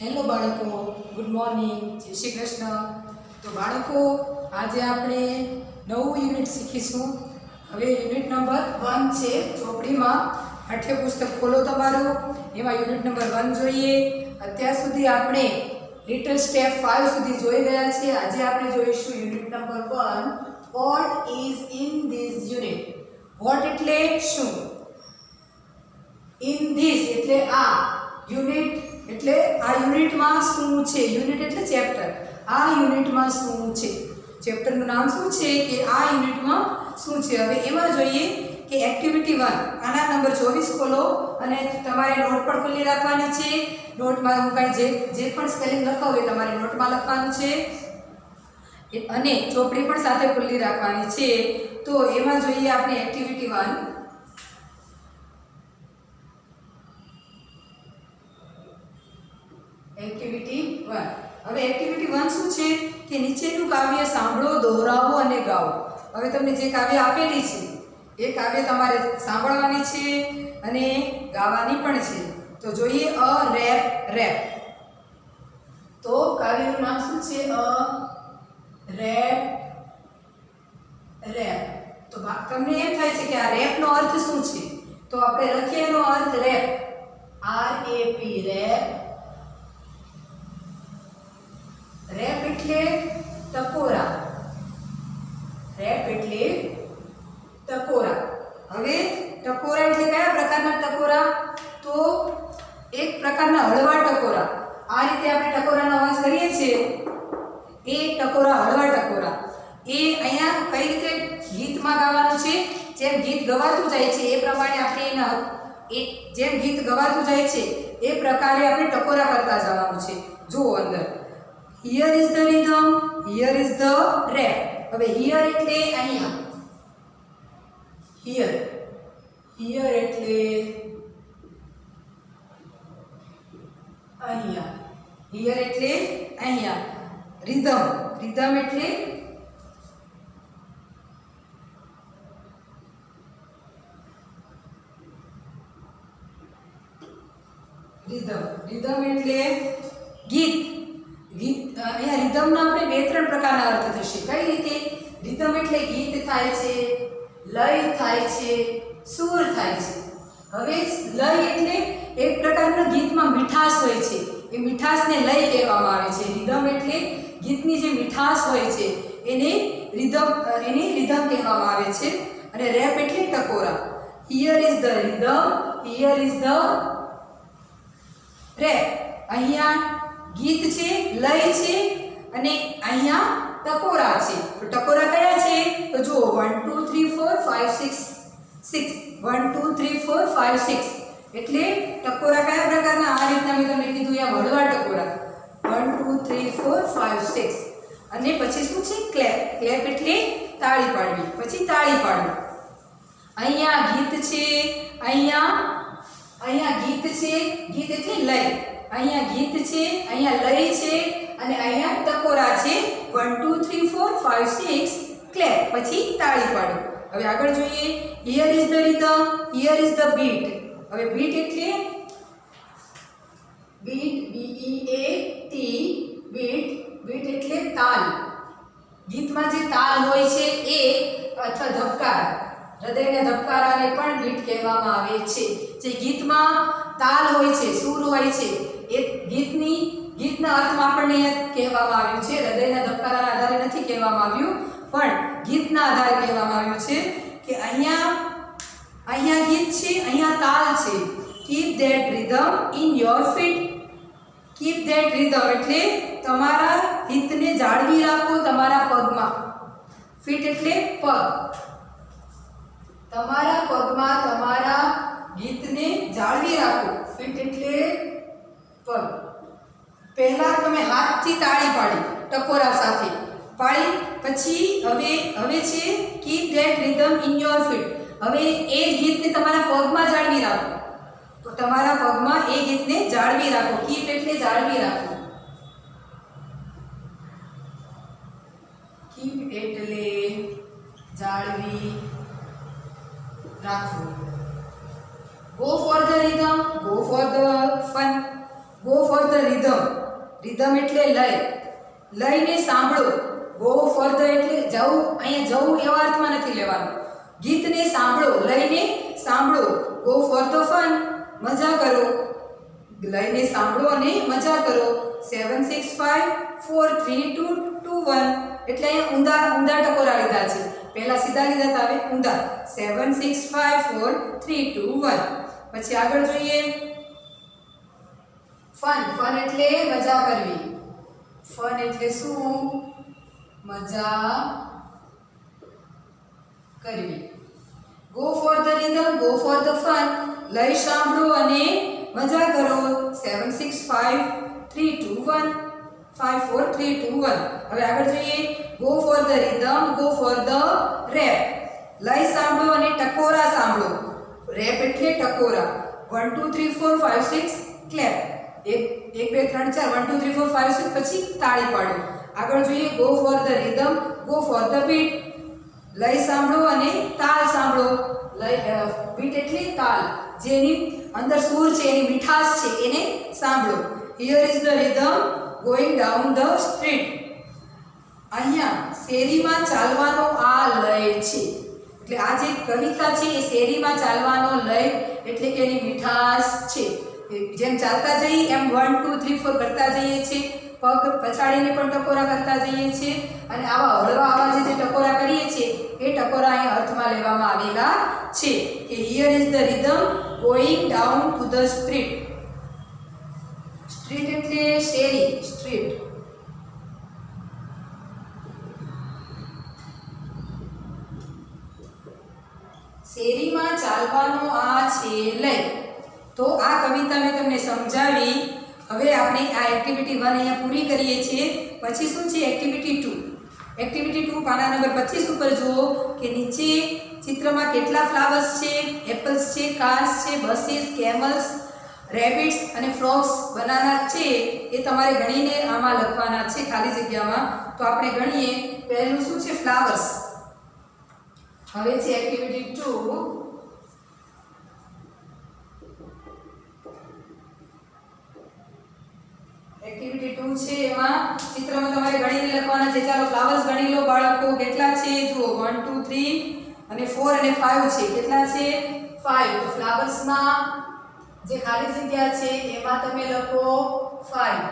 Hello બાળકો, good morning, જય શ્રી કૃષ્ણ. તો બાળકો, આજે આપણે નવું યુનિટ શીખીશું. હવે યુનિટ નંબર 1 છે. ચોપડીમાં પાઠ્યપુસ્તક ખોલો તમારું, એમાં યુનિટ નંબર 1 જોઈએ. અત્યાર સુધી આપણે લિટલ સ્ટેપ 5 સુધી જોઈ ગયા છીએ. આજે આપણે જોઈશું unit number 1. What is in this unit. What એટલે શું, ઇન ધીસ એટલે આ, યુનિટ એટલે આ યુનિટમાં શું છે. યુનિટ એટલે ચેપ્ટર. આ યુનિટમાં શું છે, ચેપ્ટરનું નામ શું છે કે આ યુનિટમાં શું છે. હવે એમાં જોઈએ કે એક્ટિવિટી 1, આના નંબર 24 ખોલો અને તમારે નોટ પણ ખુલ્લી રાખવાની છે. નોટમાં હું કાંઈ જે પણ સ્પેલિંગ લખાવું એ તમારે નોટમાં લખવાનું છે અને ચોપડી પણ સાથે ખુલ્લી રાખવાની છે. તો એમાં જોઈએ આપણે એક્ટિવિટી 1. એક્ટિવિટી 1. હવે એક્ટિવિટી 1 શું છે કે નીચેનું કાવ્ય સાંભળો, દોહરાવો અને ગાઓ. હવે તમને જે કાવ્ય આપેલી છે એ કાવ્ય તમારે સાંભળવાની છે અને ગાવાની પણ છે. તો જોઈએ અ રેપ રેપ. તો કાવ્યનું નામ શું છે? અ રેપ રેપ. તો તમને એમ થાય છે કે આ રેપનો અર્થ શું છે, તો આપણે લખીએ એનો અર્થ રેપ, RAP રેપ. રેપ એટલે ટકોરા. રેપ એટલે ટકોરા. હવે ટકોરા એટલે કયા પ્રકારના ટકોરા? તો એક પ્રકારના હળવા ટકોરા. આ રીતે આપણે ટકોરાનો અવાજ કરીએ છીએ એ ટકોરા, હળવા ટકોરા. એ અહીંયા કઈ રીતે ગીતમાં ગાવાનું છે, જેમ ગીત ગવાતું જાય છે એ પ્રમાણે આપણે જેમ ગીત ગવાતું જાય છે એ પ્રકારે આપણે ટકોરા કરતા જવાનું છે. જુઓ અંદર, here is the rhythm, here is the rap. હવે here એટલે અહીંયા, here એટલે અહીંયા, here એટલે અહીંયા. rhythm એટલે rhythm એટલે ગીત. અહીંયા રિધમના આપણે 2-3 પ્રકારના અર્થ થશે. કઈ રીતે? રિધમ એટલે ગીત થાય છે, લય થાય છે, સુર થાય છે. હવે લય એટલે એક પ્રકારના ગીતમાં મીઠાશ હોય છે, એ મીઠાશને લય કહેવામાં આવે છે. રિધમ એટલે ગીતની જે મીઠાશ હોય છે એને રિધમ કહેવામાં આવે છે. અને રેપ એટલે ટકોરા. here is the rhythm, here is the rap. અહીંયા ગીત છે, લય છે અને અહીંયા ટકોરા છે. તો ટકોરા કયા છે? તો જુઓ 1 2 3 4 5 6 6 1 2 3 4 5 6 એટલે ટકોરા કયા પ્રકારના? આ રીતના મેં તમને કીધું, આ હળવા ટકોરા 1 2 3 4 5 6. અને પછી શું છે? ક્લેપ. ક્લેપ એટલે તાળી પાડવી. પછી તાળી પાડવી. અહીંયા ગીત છે, અહીંયા ગીત છે, ગીત એટલે લય. અહીંયા ગીત છે, અહીંયા લય છે અને અહીંયા ટકોરા છે. 1 2 3 4 5 6 ક્લેપ, પછી તાળી પાડો. હવે આગળ જોઈએ, here is the rhythm, here is the beat. હવે beat એટલે beat, BEAT beat એટલે તાલ. ગીતમાં જે તાલ હોય છે એ અથવા ધબકારા, હૃદયના ધબકારાને પણ બીટ કહેવામાં આવે છે. જે ગીતમાં તાલ હોય છે, સૂર હોય છે, એ ગીતના અર્થમાં આપણને કહેવામાં આવ્યું છે. હૃદયના ધબકારાના આધારે નથી કહેવામાં આવ્યું, પણ ગીતના આધારે કહેવામાં આવ્યું છે કે અહીંયા ગીત છે, અહીંયા તાલ છે. keep that rhythm in your feet. keep that rhythm એટલે તમારા ગીતને જાળવી રાખો તમારા પગમાં. ફીટ એટલે પગ. તમારા પગમાં તમારા ગીતને જાળવી રાખો. ફીટ એટલે પગ. પહેલા તમે હાથથી તાળી પાડી, ટકોરા સાથે પાડી. પછી હવે છે keep that rhythm in your feet. હવે એ જ ગીતને તમારા પગમાં જાળવી રાખો. તો તમારા પગમાં એ ગીતને જાળવી રાખો. keep એટલે જાળવી રાખો. keep એટલે જાળવી રાખવું. go for the rhythm, go for the fun. Go for the rhythm. Rhythm એટલે લય. લયને સાંભળો. ગો ફોર ધ એટલે જવું, અહીંયા જવું એવા અર્થમાં નથી લેવાનું. ગીતને સાંભળો, લયને સાંભળો. ગો ફોર ધ ફન, મજા કરો. લયને સાંભળો અને મજા કરો. 7 6 5 4 3 2 2 1 એટલે અહીંયા ઊંધા ટકોરા લીધા છે. પહેલા સીધા લીધા હતા, હવે ઊંધા. 7 6 5 4 3 2 1. પછી આગળ જોઈએ ફન. ફન એટલે મજા કરવી. ફન એટલે શું? મજા કરવી. Go for the rhythm, go for the fun. લય સાંભળો અને મજા કરો. 7 6 5 3 2 1 5 4 3 2 1. હવે આગળ જોઈએ go for the rhythm, go for the rap. લય સાંભળો અને ટકોરા સાંભળો. રેપ એટલે ટકોરા. 1 2 3 4 5 6 ક્લેપ. 1 2 3 4 1 2 3 4 5 6 પછી તાળી પાડો. આગળ જોઈએ go for the rhythm, go for the bit. લય સાંભળો અને તાલ સાંભળો. લય બીટ એટલે તાલ, જેની અંદર સૂર છે, એની મીઠાશ છે, એને સાંભળો. Here is the rhythm going down the street. અહીંયા શેરીમાં ચાલવાનો આ લય છે. એટલે આ જે કવિતા છે એ શેરીમાં ચાલવાનો લય એટલે કે એની મીઠાશ છે. જેમ ચાલતા જઈએ એમ 1 2 3 4 કરતા જઈએ છીએ. પગ પછાડીને પણ ટકોરા કરતા જઈએ છીએ અને આવા હળવા અવાજે જે ટકોરા કરીએ છીએ એ ટકોરા અહીંયા અર્થમાં લેવામાં આવેલા છે કે here is the rhythm going down to the street. Street એટલે શેરી, સ્ટ્રીટ. શેરીમાં ચાલવાનો આ છે લય. તો આ કવિતા મેં તમને સમજાવી. હવે આપણે આ એક્ટિવિટી 1 અહીંયા પૂરી કરીએ છીએ. પછી શું છે એક્ટિવિટી 2. એક્ટિવિટી 2 પાના નંબર 25 ઉપર જુઓ કે નીચે ચિત્રમાં કેટલા ફ્લાવર્સ છે, એપલ્સ છે, કાર્સ છે, બસીસ, કેમલ્સ, રેબિટ્સ અને ફ્રોગ્સ બનાના છે એ તમારે ગણીને આમાં લખવાના છે ખાલી જગ્યામાં. તો આપણે ગણીએ. પહેલું શું છે? ફ્લાવર્સ. હવે છે એક્ટિવિટી 2. એક્ટિવિટી 2 છે એમાં ચિત્રમાં તમારે ગણીને લખવાના છે. ચાલો ફ્લાવર્સ ગણી લો બાળકો. કેટલા છે જુઓ? 1 2 3 અને 4 અને 5 છે. કેટલા છે? 5. તો ફ્લાવર્સમાં જે ખાલી જગ્યા છે એમાં તમે લખો 5.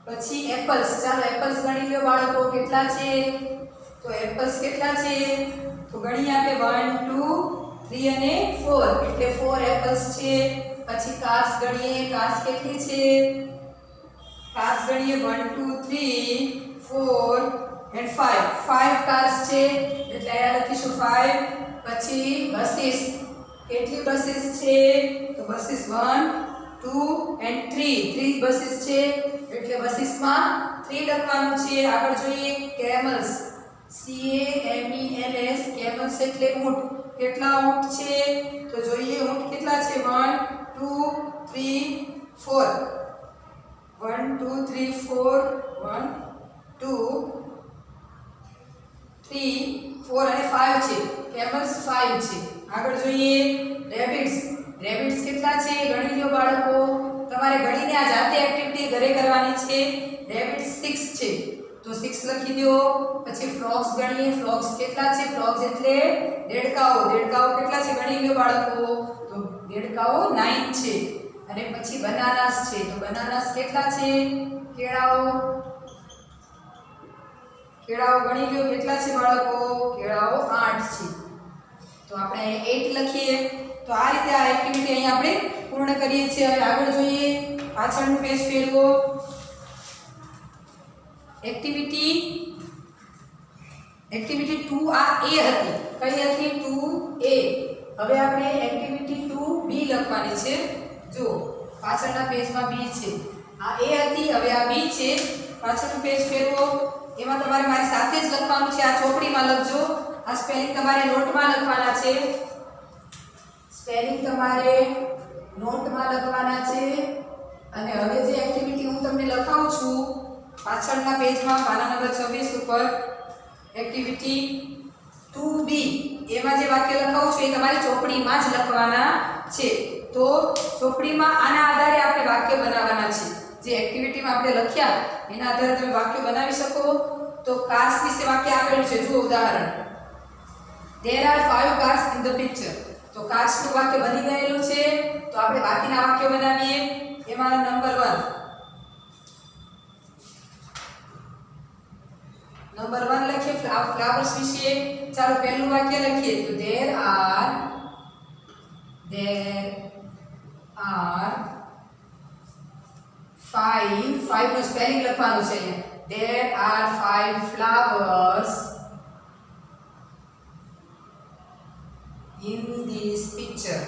પછી એપલ્સ. ચાલો એપલ્સ ગણી લો બાળકો. કેટલા છે? તો એપલ્સ કેટલા છે? તો ગણી આપે 1 2 3 અને 4 એટલે 4 એપલ્સ છે. પછી કાર્સ ગણીએ. કાર્સ કેટલી છે? કાર્સ ગણીએ 1 2 3 4 and 5. 5 કાર્સ છે એટલે અહીંયા લખીશું 5. પછી બસીસ. કેટલી બસીસ છે? તો બસીસ 1 2 and 3. 3 બસીસ છે એટલે બસીસમાં 3 લખવાનું છે. આગળ જોઈએ કેમલ્સ. CAMELS. કેમલ્સ એટલે ઊંટ. કેટલા ઊંટ છે? તો જોઈએ ઊંટ કેટલા છે? 1 2 3 4. 1 2 3 4 1 2 3 4 અને 5 છે. કેમલ્સ 5 છે. આગળ જોઈએ રેબિટ્સ. રેબિટ્સ કેટલા છે? ગણી લો બાળકો. તમારે ગણીને આ જાતે એક્ટિવિટી ઘરે કરવાની છે. રેબિટ્સ 6 છે તો 6 લખી દો. પછી ફ્રોગ્સ ગણીએ. ફ્રોગ્સ કેટલા છે? ફ્રોગ્સ એટલે દેડકાઓ. દેડકાઓ કેટલા છે? ગણી લો બાળકો. તો દેડકાઓ 9 છે. અને પછી બનાનાસ છે. તો બનાનાસ કેટલા છે? કેળાઓ. કેળાઓ ગણી લો. કેટલા છે બાળકો? કેળાઓ 8 છે. તો આપણે 8 લખીએ. તો આ રીતે આ એક્ટિવિટી અહીં આપણે પૂર્ણ કરીએ છીએ. હવે આગળ જોઈએ. પાછળનું પેજ ફેરવો. એક્ટિવિટી 2 આ A હતી. કઈ હતી? 2A. હવે આપણે એક્ટિવિટી 2B લખવાની છે. જો પાછળના પેજમાં B છે. આ A હતી, હવે આ B છે. પાછળનું પેજ ફેરવો. એમાં તમારે મારી સાથે જ લખવાનું છે. આ ચોપડીમાં લખજો. આ સ્પેલિંગ તમારે નોટમાં લખવાના છે. સ્પેલિંગ તમારે નોટમાં લખવાના છે. અને હવે જે એક્ટિવિટી હું તમને લખાવું છું પાછળના પેજમાં પાના નંબર 26 ઉપર એક્ટિવિટી 2B એમાં જે વાક્ય લખાવું છું એ તમારી ચોપડીમાં જ લખવાના છે. તો ચોપડીમાં આના આધારે આપણે વાક્ય બનાવવાના સ્ટેટમેન્ટમાં આપણે લખ્યા એના આધારે તમે વાક્ય બનાવી શકો. તો કાર્સ વિશે વાક્ય આપેલું છે, જુઓ ઉદાહરણ. There are 5 cars in the picture. તો કાર્સ નું વાક્ય બની ગયેલું છે. તો આપણે બાકીના વાક્યો બનાવીએ. એમાં નંબર 1 લખીએ ફ્લાવર્સ વિશે. ચાલો પહેલું વાક્ય લખીએ. તો there are 5 નો સ્પેલિંગ લખવાનું છે અહીંયા. There are 5 flowers in this picture.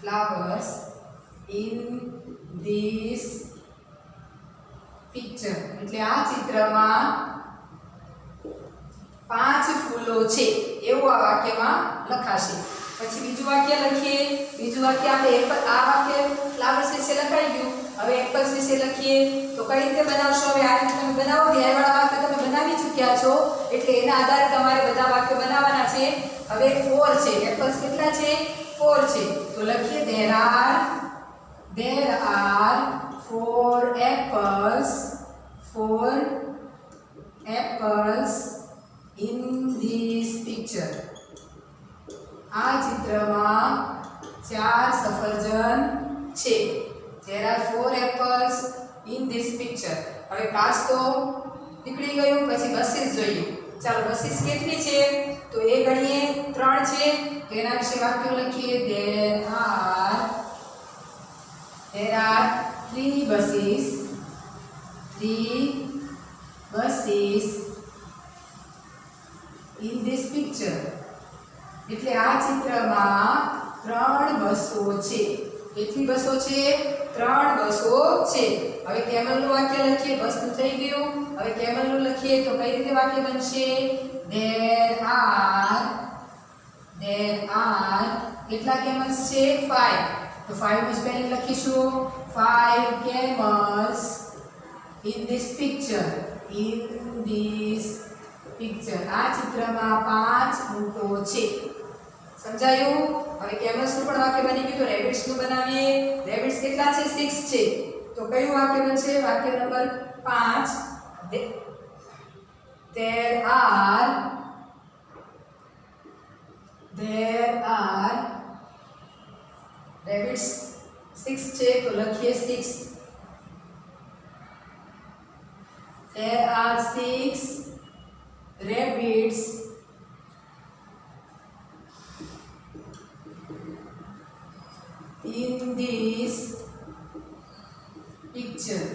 Flowers in this picture. એટલે આ ચિત્રમાં 5 ફૂલો છે એવું આ વાક્યમાં લખાશે. પછી બીજું વાક્ય લખીએ. બીજું વાક્ય આપણે આ વાક્ય ફ્લાવર્સ વિશે લખાઈ ગયું. હવે એપલ્સ વિશે લખીએ. તો કઈ રીતે બનાવશો? હવે આ રીતે તમે બનાવો. ધ્યેયવાળા વાક્ય તમે બનાવી ચૂક્યા છો એટલે એના આધારે તમારે બધા વાક્યો બનાવવાના છે. હવે 4 છે. એપલ્સ કેટલા છે? 4 છે. તો લખીએ there are 4 apples in this picture. આ ચિત્રમાં 4 સફરજન છે. There are 4 apples in this picture. હવે કાર્સ તો નીકળી ગયું. પછી બસીસ જોઈએ. ચાલો બસીસ કેટલી છે? તો એ ગણીએ 3 છે. તો એના વિશે વાક્યો લખીએ. There are 3 buses in this picture. એટલે આ ચિત્રમાં 3 બસો છે. કેટલી બસો છે? 3 બસો છે. હવે કેમલનું વાક્ય લખીએ. બસનું થઈ ગયું. હવે કેમલનું લખીએ. તો કઈ રીતે વાક્ય બનશે? there are કેટલા કેમલ્સ છે? 5. તો 5 નું સ્પેલિંગ લખીશું. 5 camels in this picture. આ ચિત્રમાં 5 ઊંટો છે. સમજાયું? હવે કેમલ્સ નું પણ વાક્ય બની ગયું. તો રેબિટ્સ નું બનાવીએ. રેબિટ્સ કેટલા છે? 6 છે. તો કયું વાક્ય બનશે? વાક્ય નંબર 5. there are rabbits 6 છે. તો લખીએ 6. there are 6 rabbits in this picture.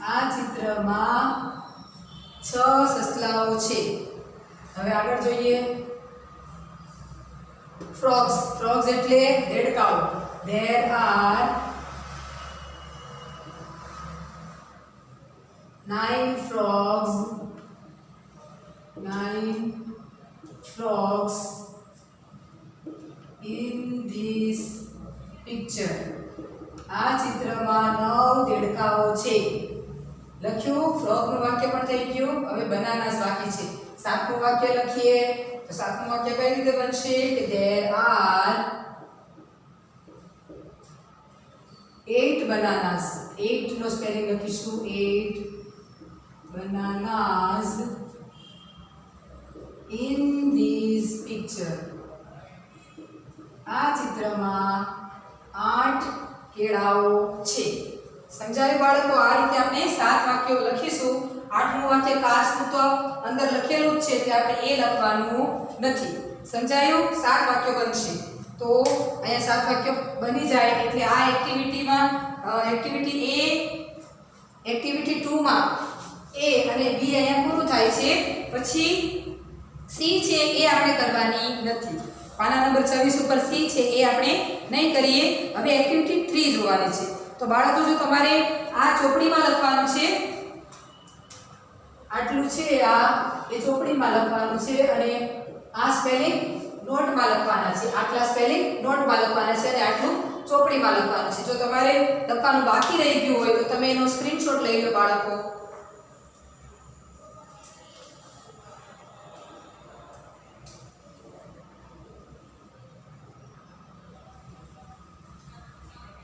આ ચિત્રમાં 6 સસલાઓ છે. હવે આગળ જોઈએ. ફ્રોગ્સ એટલે દેડકાઓ. there are 9 frogs in this picture. આ ચિત્રમાં 9 દેડકાઓ છે. લખ્યું. ફ્રોગનું વાક્ય પણ થઈ ગયું. હવે બનાનાસ બાકી છે. 7મું વાક્ય લખીએ. તો 7મું વાક્ય કઈ રીતે બનશે? કે there are 8 bananas. 8 no spelling લખીશું. 8 bananas in this picture. આ ચિત્રમાં 8 કેળાઓ છે. સમજાયું બાળકો? આ રીતે આપણે 7 વાક્યો લખીશું. 8મું વાક્ય કાર્સનું તો અંદર લખેલું જ છે એટલે આપણે એ લખવાનું નથી. સમજાયું? 7 વાક્યો બનશે. તો અહીંયા 7 વાક્યો બની જાય એટલે આ એક્ટિવિટીમાં એક્ટિવિટી 2 માં A અને B અહીંયા પૂરું થાય છે. પછી C છે એ આપણે કરવાની નથી. પાના નંબર 26 ઉપર C છે એ આપણે નહીં કરીએ. હવે એક્ટિવિટી 3 જોવાની છે. તો બાળકો જો તમારે આ ચોપડીમાં લખવાનું છે. આટલું છે આ એ ચોપડીમાં લખવાનું છે અને આ સ્પેલિંગ નોટમાં લખવાના છે. આટલા સ્પેલિંગ નોટમાં લખવાના છે અને આટલું ચોપડીમાં લખવાનું છે. જો તમારે લખવાનું બાકી રહી ગયું હોય તો તમે એનો સ્ક્રીનશોટ લઈ લો બાળકો.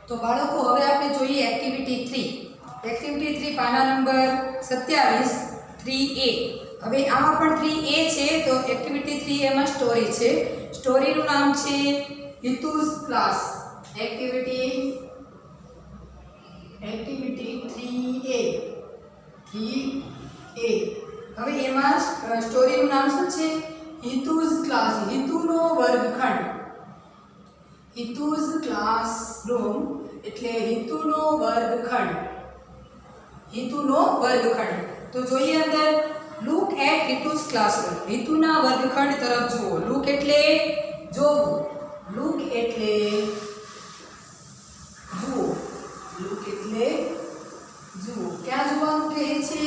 તો બાળકો હવે આપણે જોઈએ એક્ટિવિટી 3. એક્ટિવિટી 3 પાના નંબર 27 3A. હવે આમાં પણ 3A છે તો એક્ટિવિટી 3A માં સ્ટોરી છે. સ્ટોરીનું નામ છે હિતુઝ ક્લાસ. Activity 3A. હવે એમાં સ્ટોરીનું નામ શું છે? હિતુઝ ક્લાસ. હિતુનો વર્ગખંડ. હિતુઝ ક્લાસરૂમ એટલે હિતુનો વર્ગખંડ. હિતુનો વર્ગખંડ. તો જોઈએ અંદર લુક એટ હિતુઝ ક્લાસરૂમ. હિતુના વર્ગખંડ તરફ જુઓ. લુક એટલે જોવું. લુક એટલે જુઓ. લુક એટલે જુઓ. ક્યાં જોવાનું કહે છે?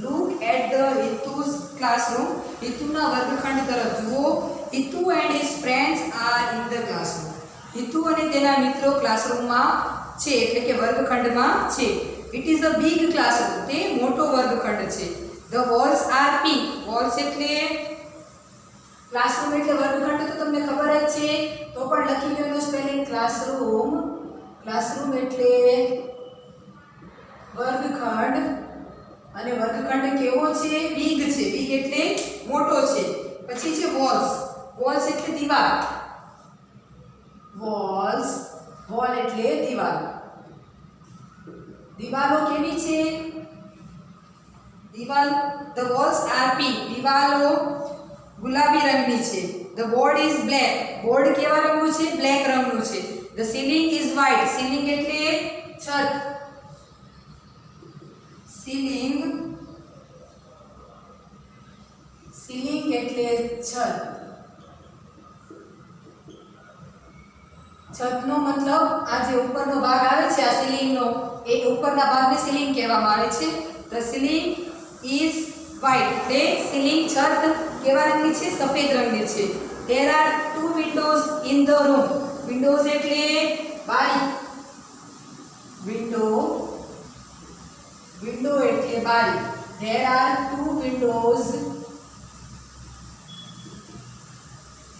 Look at the Hitu's classroom. હિતુના વર્ગખંડ તરફ જુઓ. Hitu and his friends are in the classroom. Hitu અને તેના મિત્રો ક્લાસરૂમમાં છે એટલે કે વર્ગખંડમાં છે. It is a big classroom. તે મોટો વર્ગખંડ છે. The walls are pink. Walls એટલે ક્લાસરૂમ એટલે વર્ગખંડ તો તમને ખબર જ છે. તો પણ લખી લો એનો સ્પેલિંગ ક્લાસરૂમ. ક્લાસરૂમ એટલે વર્ગખંડ. અને વર્ગખંડ કેવો છે? બિગ છે. બિગ એટલે મોટો છે. પછી છે વોલ્સ. વોલ્સ એટલે દીવાલ. વોલ્સ. વોલ એટલે દીવાલ. દીવાલો કેવી છે? દીવાલ ધ વોલ્સ આર પિંક. દીવાલો ગુલાબી રંગની છે. The board is black. Board કેવા રંગનું છે? બ્લેક રંગનું છે. The ceiling is white. Ceiling એટલે છત. સીલિંગ. સીલિંગ એટલે છત. છતનો મતલબ આ જે ઉપરનો ભાગ આવે છે આ સીલિંગનો, એ ઉપરના ભાગને સીલિંગ કહેવામાં આવે છે. The ceiling is white. એટલે સીલિંગ છત કેવા રંગની છે? સફેદ રંગની છે. There are 2 windows in the room. Windows એટલે બારી. વિન્ડો. વિન્ડો એટલે બારી. There are 2 windows.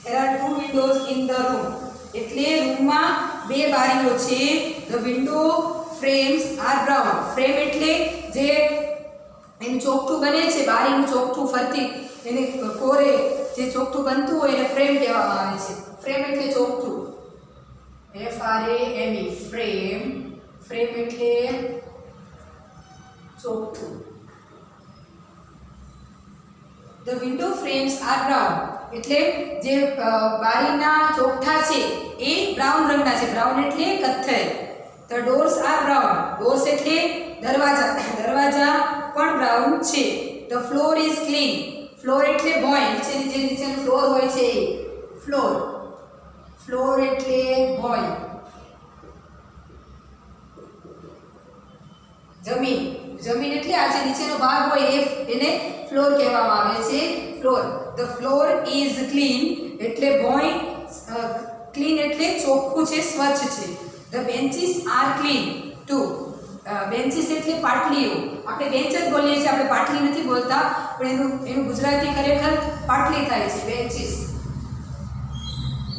There are 2 windows in the room. એટલે રૂમમાં બે બારીઓ છે. The window frames are brown. Frame એટલે જે એનું ચોકઠું બને છે, બારીનું ચોકઠું ફરતી એને કોરે જે ચોકઠું બનતું હોય એને ફ્રેમ કહેવામાં આવે છે. ફ્રેમ એટલે ચોકઠું. FRAME. ફ્રેમ. ફ્રેમ એટલે ચોકઠું. The window frames are brown. એટલે જે બારીના ચોકઠા છે એ બ્રાઉન રંગના છે. બ્રાઉન એટલે કથ્થઈ. The doors are brown. Doors એટલે દરવાજા. દરવાજા પણ બ્રાઉન છે. The floor is clean. Floor એટલે ભોંય. નીચેનું ફ્લોર હોય છે એ ફ્લોર. ફ્લોર એટલે ભોંય. જમીન. જમીન એટલે આ જે નીચેનો ભાગ હોય એને ફ્લોર કહેવામાં આવે છે. Floor. The floor is clean એટલે ભોંય. ક્લીન એટલે ચોખ્ખું છે, સ્વચ્છ છે. The benches are clean too. Benches એટલે પાટલીઓ. આપણે બેન્ચ જ બોલીએ છીએ, આપણે પાટલી નથી બોલતા, પણ એનું ગુજરાતી ખરેખર પાટલી થાય છે. બેન્ચીસ.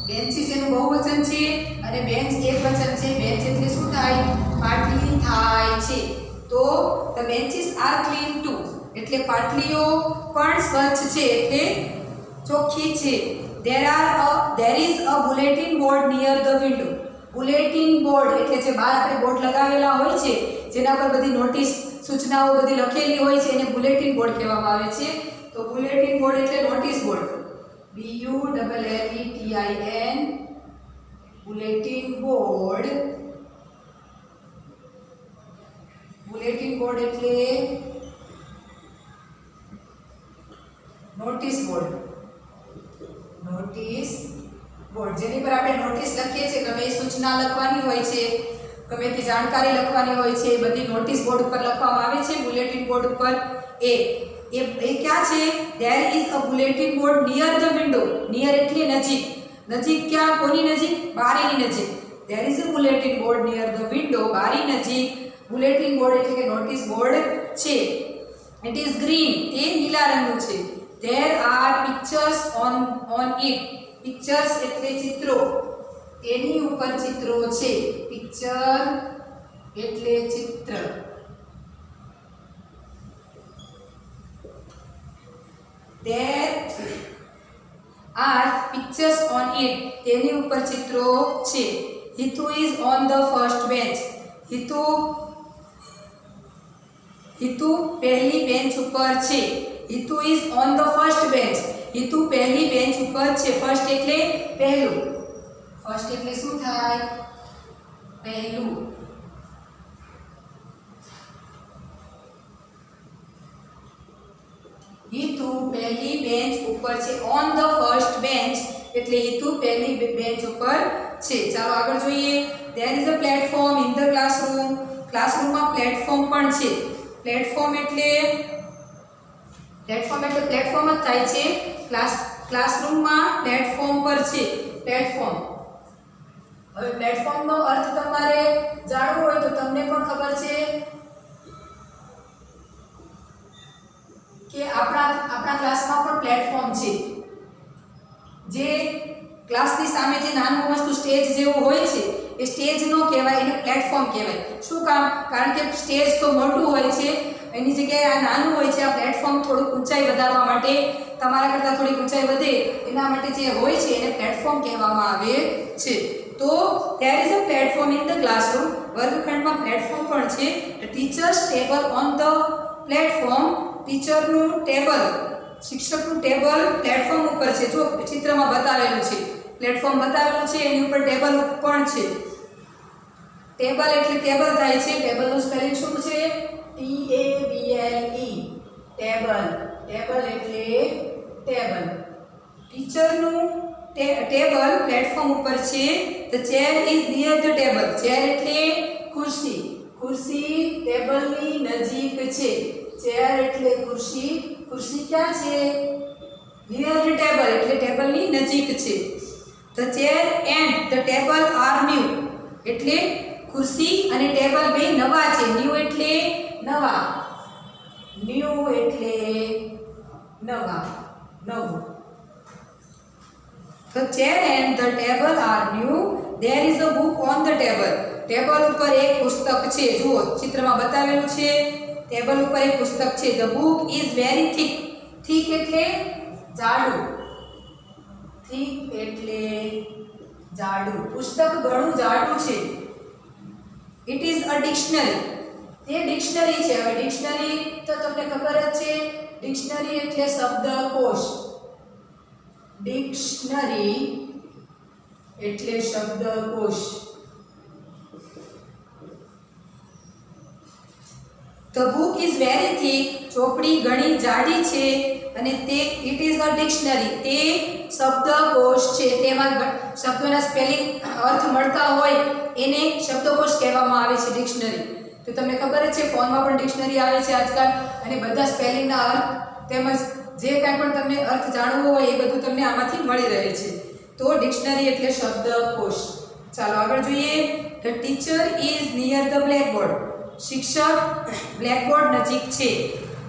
બેન્ચીસ એનું બહુવચન છે અને બેન્ચ એકવચન છે. બેન્ચ એટલે શું થાય? પાટલી થાય છે. તો the benches are clean too એટલે પાટલીઓ પણ સ્વચ્છ છે એટલે ચોખ્ખી છે. There is a bulletin board near the window. Bulletin board એટલે જે બહાર આપણે બોર્ડ લગાવેલા હોય છે જેના પર બધી નોટિસ સૂચનાઓ બધી લખેલી હોય છે એને બુલેટિન બોર્ડ કહેવામાં આવે છે. તો બુલેટિન બોર્ડ એટલે notice board. BULLETIN. Bulletin board. Bulletin board એટલે નોટિસ બોર્ડ. નોટિસ બોર્ડ જેની પર આપણે નોટિસ લખીએ છીએ. ગમે એ સૂચના લખવાની હોય છે, ગમે તે જાણકારી લખવાની હોય છે, બધી નોટિસ બોર્ડ ઉપર લખવામાં આવે છે. બુલેટિન બોર્ડ ઉપર એ ક્યાં છે? There is a bulletin board near the window. Near એટલે નજીક. નજીક ક્યાં? કોની નજીક? બારીની નજીક. There is a bulletin board near the window. બારી નજીક બુલેટિન બોર્ડ એટલે કે નોટિસ બોર્ડ છે. It is green. તે લીલા રંગનું છે. There R pictures on it. Pictures એટલે ચિત્રો. તેની ઉપર ચિત્રો છે. પિક્ચર એટલે ચિત્ર. there are pictures on it. તેની ઉપર ચિત્રો છે. Hitu is on the first bench. Hitu પહેલી બેન્ચ ઉપર છે. Hitu is on the first bench. Hitu પહેલી બેન્ચ ઉપર છે. ફર્સ્ટ એટલે પહેલું. ફર્સ્ટ એટલે શું થાય? પહેલું. હિતુ પહેલી બેન્ચ ઉપર છે. ઓન ધ ફર્સ્ટ બેન્ચ એટલે હિતુ પહેલી બેન્ચ ઉપર છે. ચાલો આગળ જોઈએ. There is a platform in the classroom. ક્લાસરૂમમાં પ્લેટફોર્મ પણ છે. પ્લેટફોર્મ એટલે પ્લેટફોર્મ જ થાય છે. ક્લાસરૂમમાં પ્લેટફોર્મ પર છે. પ્લેટફોર્મ. હવે પ્લેટફોર્મનો અર્થ તમારે જાણવો હોય તો તમને પણ ખબર છે કે આપણા ક્લાસમાં પણ પ્લેટફોર્મ છે. જે ક્લાસની સામે જે નાનું વસ્તુ સ્ટેજ જેવું હોય છે એ સ્ટેજ નો કહેવાય, એને પ્લેટફોર્મ કહેવાય. શું કામ? કારણ કે સ્ટેજ તો મોટું હોય છે, એની જગ્યાએ આ નાનું હોય છે. આ પ્લેટફોર્મ થોડુંક ઊંચાઈ વધારવા માટે, તમારા કરતાં થોડીક ઊંચાઈ વધે એના માટે જે હોય છે એને પ્લેટફોર્મ કહેવામાં આવે છે. તો there is a platform in the classroom. વર્ગખંડમાં પ્લેટફોર્મ પણ છે. The teacher's table on the platform. ટીચરનું ટેબલ, શિક્ષકનું ટેબલ પ્લેટફોર્મ ઉપર છે. જો ચિત્રમાં બતાવેલું છે, પ્લેટફોર્મ બતાવેલું છે, એની ઉપર ટેબલ પણ છે. ટેબલ એટલે ટેબલ થાય છે. ટેબલનું સ્પેલિંગ શું છે? TABLE. ટેબલ. ટેબલ એટલે ટેબલ. ટીચરનું ટેબલ પ્લેટફોર્મ ઉપર છે. The chair is near the table. chair એટલે ખુરશી. ખુરશી ટેબલની નજીક છે. ચેર એટલે ખુરશી. ખુરશી ક્યાં છે? નિયર ધ ટેબલ એટલે ટેબલની નજીક છે. The chair and the table are new. એટલે ખુરશી અને ટેબલ બે નવા છે. ન્યુ એટલે નવા. ન્યુ એટલે નવા, નવું. The chair and the table are new. There is a book on the table. Table ઉપર એક પુસ્તક છે. જુઓ ચિત્રમાં બતાવેલું છે. ટેબલ ઉપર એક પુસ્તક છે. The book is very thick. thick એટલે જાડું. thick એટલે જાડું. પુસ્તક ઘણું જાડું છે. It is a dictionary. તે ડિક્શનરી છે. હવે ડિક્શનરી તો તમને ખબર જ છે. ડિક્શનરી એટલે શબ્દકોશ. ડિક્શનરી એટલે શબ્દકોશ. The book is very thick. ચોપડી ઘણી જાડી છે અને તે it is a dictionary. તે શબ્દકોશ છે. તેમાં શબ્દોના સ્પેલિંગ અર્થ મળતા હોય એને શબ્દકોશ કહેવામાં આવે છે, ડિક્શનરી. તો તમને ખબર જ છે ફોનમાં પણ ડિક્શનરી આવે છે આજકાલ, અને બધા સ્પેલિંગના અર્થ તેમજ જે કાંઈ પણ તમને અર્થ જાણવો હોય એ બધું તમને આમાંથી મળી રહે છે. તો ડિક્શનરી એટલે શબ્દકોશ. ચાલો આગળ જોઈએ. The teacher is near the blackboard. શિક્ષક બ્લેકબોર્ડ નજીક છે.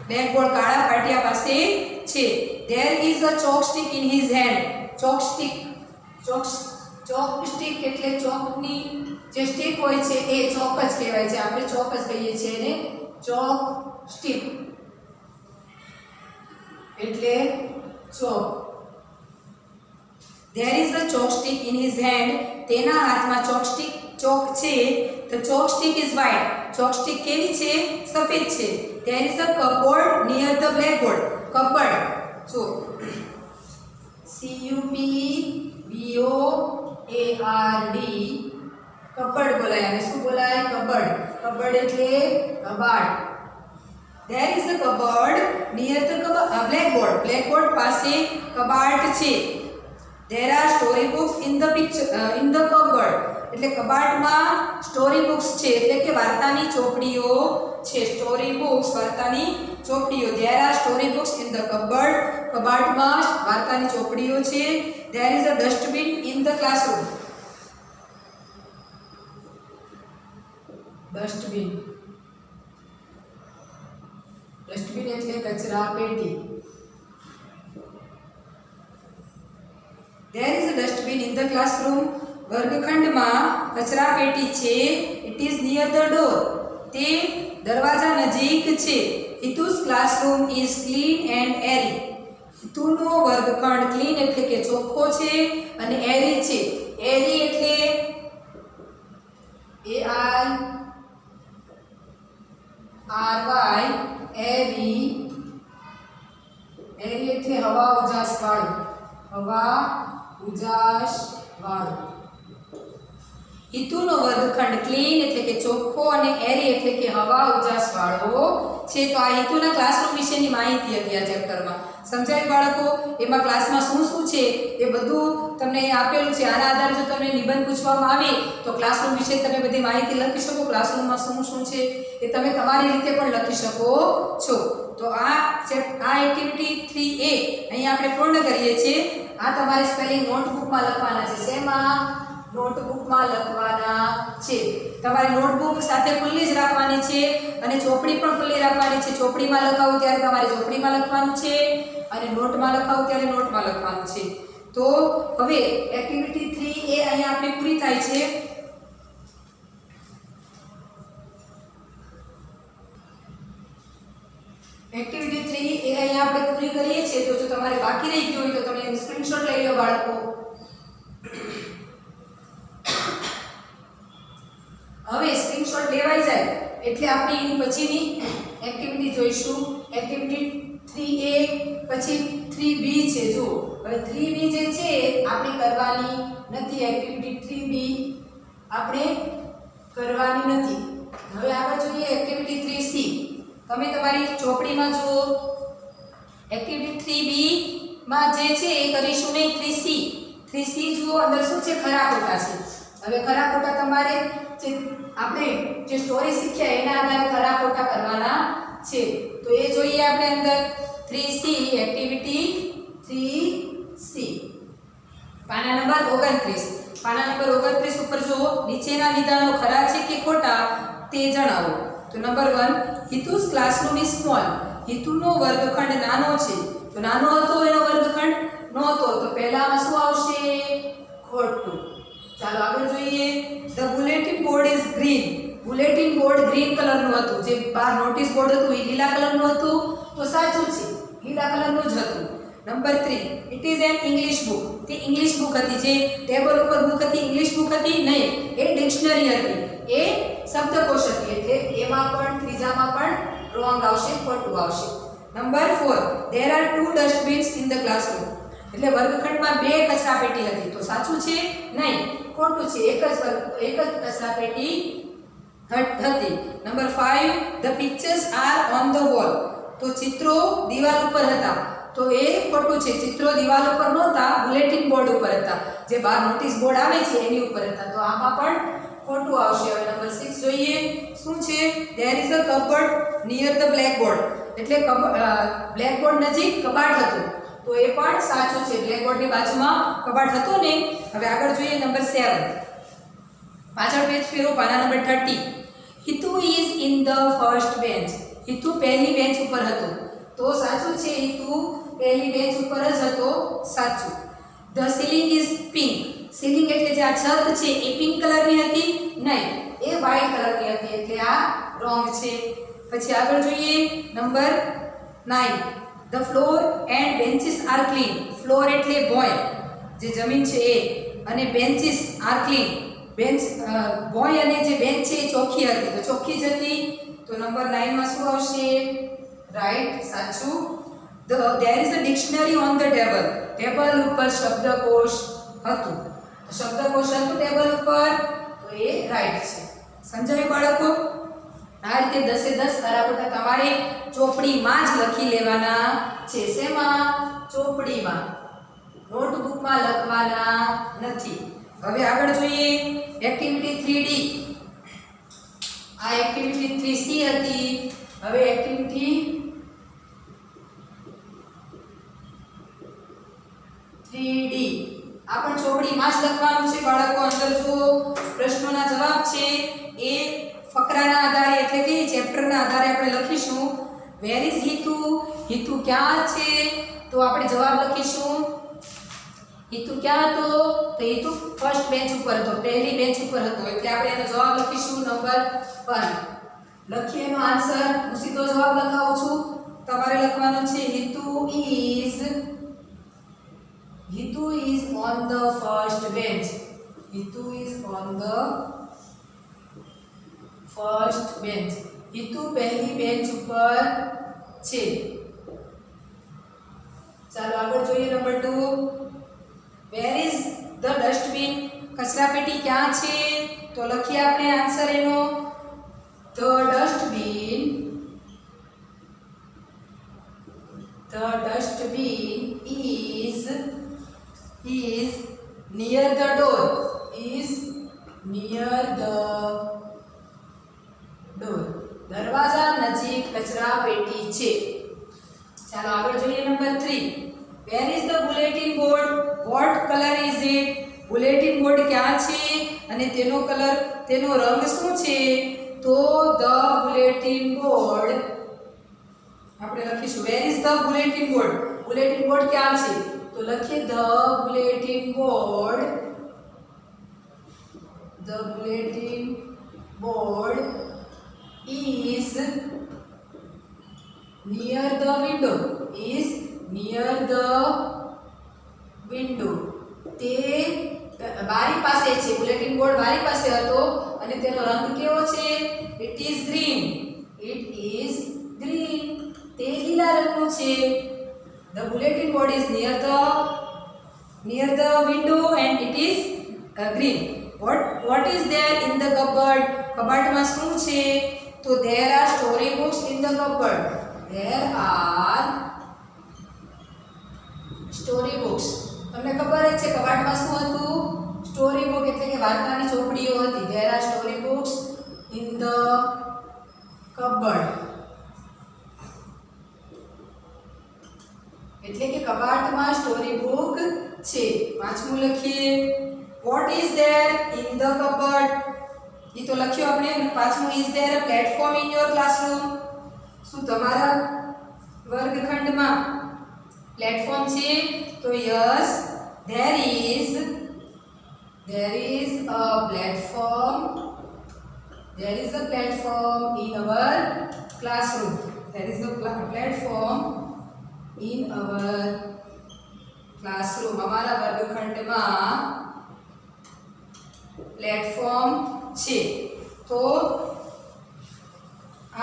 બ્લેકબોર્ડ કાળા પાટિયા પાસે છે. There is a chalk stick in his hand. chalk stick એટલે ચોકની જે સ્ટિક હોય છે એ ચોક જ કહેવાય છે. આપણે ચોક જ કહીએ છીએ એને. chalk stick એટલે ચોક. There is a chalk stick in his hand. તેના હાથમાં ચોક છે. The chalk stick is white. chalk stick કેવી છે? સફેદ છે. There is a cupboard near the blackboard. કપડ. જો CUPBOARD. કપડ બોલાય. અને શું બોલાય? કપડ. કપડ એટલે કબાટ. There is a cupboard near the blackboard. blackboard પાસે કબાટ છે. There are story books in the cupboard. એટલે કબાટમાં સ્ટોરી બુક્સ છે, એટલે કે વાર્તાની ચોપડીઓ છે. સ્ટોરી બુક્સ વાર્તાની ચોપડીઓ. There are story books in the cupboard. કબાટમાં વાર્તાની ચોપડીઓ છે. There is a dustbin in the classroom. Dustbin. Dustbin એટલે કચરા પેટી. There is a dustbin in the classroom. વર્ગખંડમાં કચરા પેટી છે. It is near the door. તે દરવાજા નજીક છે. Hitu's classroom is clean and airy. હિતુનો વર્ગખંડ ક્લીન એટલે કે ચોખ્ખો છે અને એરી છે. એરી એટલે AIRY એરી. એરી એટલે હવા ઉજાસ વાળું. હવા ઉજાસ વાળું. હિતુનો વર્ગખંડ ક્લીન એટલે કે ચોખ્ખો અને એરી એટલે કે હવા ઉજાસ વાળો છે. તો આ હિતુના ક્લાસરૂમ વિશેની માહિતી હતી આ ચેપ્ટરમાં. સમજાય બાળકો? એમાં ક્લાસમાં શું શું છે એ બધું તમને આપેલું છે. આના આધારે જો તમને નિબંધ પૂછવામાં આવે તો ક્લાસરૂમ વિશે તમે બધી માહિતી લખી શકો. ક્લાસરૂમમાં શું શું છે એ તમે તમારી રીતે પણ લખી શકો છો. તો આ એક્ટિવિટી 3A અહીંયા આપણે પૂર્ણ કરીએ છીએ. આ તમારે સ્પેલિંગ નોટબુકમાં લખવાના છે. શેમાં? નોટબુકમાં લખવાના છે. તમારી નોટબુક સાથે ખુલ્લી જ રાખવાની છે અને ચોપડી પણ ખુલ્લી રાખવાની છે. ચોપડીમાં લખાવું ત્યારે તમારે ચોપડીમાં લખવાનું છે અને નોટમાં લખાવું ત્યારે નોટમાં લખવાનું છે. તો હવે એક્ટિવિટી 3A અહીંયા આપણી પૂરી થાય છે. એક્ટિવિટી 3A અહીંયા આપણે પૂરી કરીએ છીએ. તો જો તમારે બાકી રહી ગયું હોય તો તમે એની સ્ક્રીનશોટ લઈ લો બાળકો. હવે સ્ક્રીનશોટ લેવાઈ જાય એટલે આપણે એની પછીની એક્ટિવિટી જોઈશું. એક્ટિવિટી 3A પછી 3B છે. જો હવે 3B જે છે આપણે કરવાની નથી. એક્ટિવિટી 3B આપણે કરવાની નથી. હવે આગળ જોઈએ એક્ટિવિટી 3C. તમે તમારી ચોપડીમાં જુઓ. એક્ટિવિટી 3B માં જે છે એ કરીશું નહીં. 3C જુઓ અંદર શું છે? ખરા ખોટા છે. હવે ખરા ખોટા તમારે આપણે જે સ્ટોરી શીખ્યા એના આધારે ખરા ખોટા કરવાના છે. તો એ જોઈએ આપણે અંદર. 3C એક્ટિવિટી 3C પાના નંબર 29. પાના નંબર 29 ઉપર જુઓ. નીચેના વિધાનો ખરા છે કે ખોટા તે જણાવો. તો નંબર 1, હિતુસ ક્લાસરૂમ ઇઝ સ્મોલ. હિતુનો વર્ગખંડ નાનો છે. તો નાનો હતો એનો વર્ગખંડ નહોતો. તો પહેલામાં શું આવશે? ખોટું. ચાલો આગળ જોઈએ. The bulletin board is green. Bulletin board green કલરનું હતું. જે બહાર નોટિસ બોર્ડ હતું એ લીલા કલરનું હતું. તો સાચું છે, લીલા કલરનું જ હતું. Number 3, it is an English book. તે ઇંગ્લિશ બુક હતી. જે ટેબલ ઉપર બુક હતી ઇંગ્લિશ બુક હતી નહીં, એ ડિક્શનરી હતી, એ શબ્દકોશ હતી. એટલે એમાં પણ ત્રીજામાં પણ રોંગ આવશે, ખોટું આવશે. Number 4, there are 2 ડસ્ટબિન્સ in the classroom. એટલે વર્ગખંડમાં 2 કચરા પેટી હતી. તો સાચું છે? નહીં, ખોટું છે. એક જ કચરા પેટી હતી. Number 5, the pictures are on the wall. તો ચિત્રો દિવાલ ઉપર હતા. તો એ ખોટું છે. ચિત્રો દિવાલ ઉપર નહોતા, બુલેટિન બોર્ડ ઉપર હતા. જે બહાર નોટિસ બોર્ડ આવે છે એની ઉપર હતા. તો આમાં પણ ખોટું આવશે. હવે નંબર 6 જોઈએ. શું છે? There is a cupboard near the blackboard. એટલે બ્લેકબોર્ડ નજીક કબાટ હતું. તો એ પણ સાચું છે. બ્લેકબોર્ડની બાજુમાં કબાટ હતો ને. હવે આગળ જોઈએ નંબર 7. પાછળ પેજ ફેરો. પાના number 30. Hitu is in the first bench. Hitu પહેલી બેન્ચ ઉપર હતો. તો સાચું છે. હિતુ પહેલી બેન્ચ ઉપર જ હતો. સાચું. The ceiling is pink. Ceiling એટલે જે આ છત છે એ પિંક કલરની હતી નહીં, એ વ્હાઇટ કલરની હતી. એટલે આ રોંગ છે. પછી આગળ જોઈએ number 9. The floor and benches are clean. Floor એટલે ભોંય, જે જમીન છે એ, અને બેન્ચીસ આર ક્લીન. બેન્ચ ભોંય અને જે બેન્ચ છે એ ચોખ્ખી હતી. તો ચોખ્ખી જ હતી. તો નંબર 9 માં શું આવશે? રાઈટ, સાચું. There is a dictionary on the table. Table ઉપર શબ્દકોશ હતું. શબ્દકોશ હતું ટેબલ ઉપર. તો એ રાઈટ છે. સમજાયું બાળકો? આ રીતે 10 એ 10 ખરા ખોટા તમારે ચોપડીમાં જ લખી લેવાના છે. શેમાં? ચોપડીમાં, નોટબુકમાં લખવાના નથી. હવે આગળ જોઈએ એક્ટિવિટી 3D. આ એક્ટિવિટી 3C હતી. હવે એક્ટિવિટી 3D. આ પણ ચોપડીમાં જ લખવાનું છે બાળકો. અંદર જુઓ, પ્રશ્નોના જવાબ છે એ ફકરાના આધારે એટલે કે ચેપ્ટરના આધારે આપણે લખીશું. Where is Hitu? હિતુ ક્યાં છે? તો આપણે જવાબ લખીશું. હિતુ ક્યાં હતો? તો હિતુ ફર્સ્ટ બેન્ચ ઉપર હતો, પહેલી બેન્ચ ઉપર હતો. એટલે આપણે એનો જવાબ લખીશું નંબર 1. લખીએ એનો આન્સર. હું સીધો જવાબ લખાવું છું. તમારે લખવાનો છે Hitu is Hitu is on the first bench. Hitu is on the first bench. Hitu પહેલી બેન્ચ ઉપર છે. ચાલો આગળ જોઈએ number 2. Where is the dustbin? કચરા પેટી ક્યાં છે? તો લખીએ આપણે આન્સર એનો. The dustbin is near the door. Is near the door. દરવાજા નજીક કચરા પેટી છે. ચાલો આગળ જોઈએ number 3. Where is the bulletin board? What color is it? bulletin board ક્યાં છે અને તેનો કલર તેનો રંગ શું છે? તો the bulletin board આપણે લખીશું where is the bulletin board? bulletin board ક્યાં છે? તો લખીએ the bulletin board is near the window. Is near the window. તે બારી પાસે છે. બુલેટિન બોર્ડ બારી પાસે હતો અને તેનો રંગ કેવો છે? It is green. તે લીલા રંગનું છે. The bulletin board is near the window and it is green. What is there in the cupboard? કબાટમાં શું છે? તો there are story books in the cupboard. There are story books. તમને ખબર જ છે કબાટમાં શું હતું? સ્ટોરી બુક એટલે કે વાર્તાની ચોપડીઓ હતી. There are story books in the cupboard. એટલે કે કબાટમાં સ્ટોરી બુક છે. પાંચમું લખીએ. What is there in the cupboard? એ તો લખ્યું આપણે. પાંચમું is there a platform in your classroom? શું તમારા વર્ગખંડમાં પ્લેટફોર્મ છે? તો yes, there is a platform. There is a platform in our classroom. There is a platform in our classroom. અમારા વર્ગખંડમાં પ્લેટફોર્મ છે. તો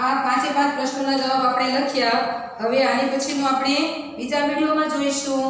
આ 5 પ્રશ્નોના જવાબ આપણે લખ્યા. હવે આની પછીનું આપણે બીજા વિડીયોમાં જોઈશું.